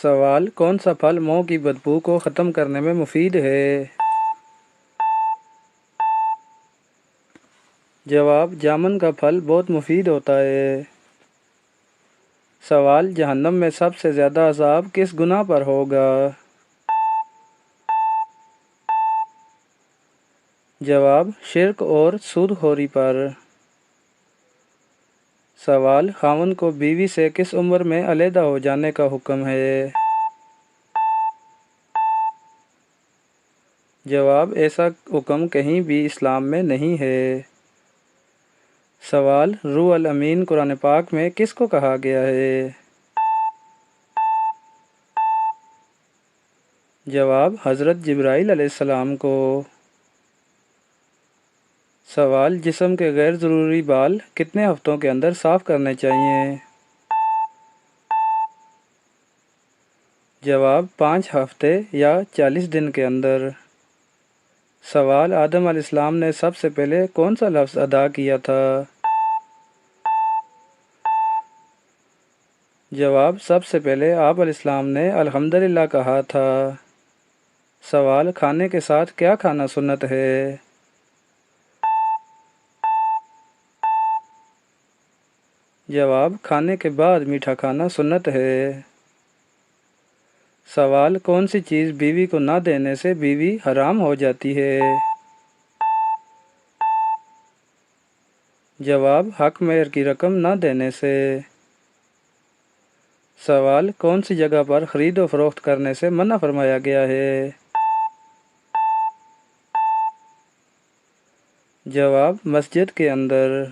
سوال: کون سا پھل منہ کی بدبو کو ختم کرنے میں مفید ہے؟ جواب: جامن کا پھل بہت مفید ہوتا ہے۔ سوال: جہنم میں سب سے زیادہ عذاب کس گناہ پر ہوگا؟ جواب: شرک اور سود خوری پر۔ سوال: خاوند کو بیوی سے کس عمر میں علیحدہ ہو جانے کا حکم ہے؟ جواب: ایسا حکم کہیں بھی اسلام میں نہیں ہے۔ سوال: روح الامین قرآن پاک میں کس کو کہا گیا ہے؟ جواب: حضرت جبرائیل علیہ السلام کو۔ سوال: جسم کے غیر ضروری بال کتنے ہفتوں کے اندر صاف کرنے چاہیے؟ جواب: 5 ہفتے یا 40 دن کے اندر۔ سوال: آدم علیہ السلام نے سب سے پہلے کون سا لفظ ادا کیا تھا؟ جواب: سب سے پہلے آپ علیہ السلام نے الحمدللہ کہا تھا۔ سوال: کھانے کے ساتھ کیا کھانا سنت ہے؟ جواب: کھانے کے بعد میٹھا کھانا سنت ہے۔ سوال: کون سی چیز بیوی کو نہ دینے سے بیوی حرام ہو جاتی ہے؟ جواب: حق مہر کی رقم نہ دینے سے۔ سوال: کون سی جگہ پر خرید و فروخت کرنے سے منع فرمایا گیا ہے؟ جواب: مسجد کے اندر۔